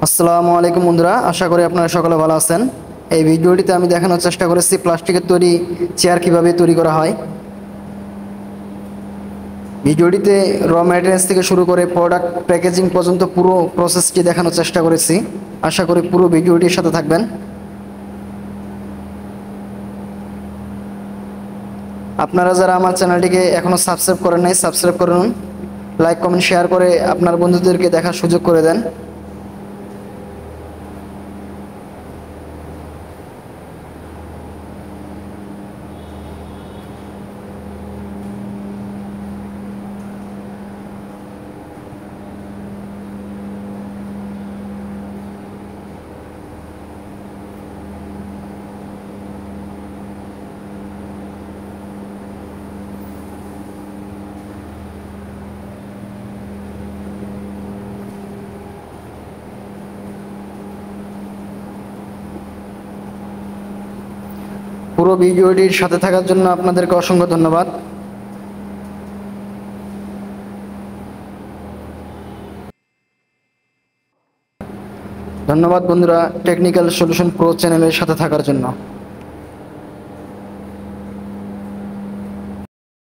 আসসালামু আলাইকুম বন্ধুরা, আশা করি আপনারা সকলে ভালো আছেন। এই ভিডিওটিতে আমি দেখানোর চেষ্টা করেছি প্লাস্টিকের তৈরি চেয়ার কিভাবে তৈরি করা হয়। ভিডিওটিতে র ম্যাটেরিয়ালস থেকে শুরু করে প্রোডাক্ট প্যাকেজিং পর্যন্ত পুরো প্রসেসটি দেখানোর চেষ্টা করেছি। আশা করি পুরো ভিডিওটির সাথে থাকবেন। আপনারা যারা আমার চ্যানেলটিকে এখনও সাবস্ক্রাইব করেন নাই, সাবস্ক্রাইব করুন, লাইক কমেন্ট শেয়ার করে আপনার বন্ধুদেরকে দেখার সুযোগ করে দেন। পুরো ভিডিওটির সাথে থাকার জন্য আপনাদেরকে অসংখ্য ধন্যবাদ। ধন্যবাদ বন্ধুরা, টেকনিক্যাল সলিউশন প্রো চ্যানেলের সাথে থাকার জন্য।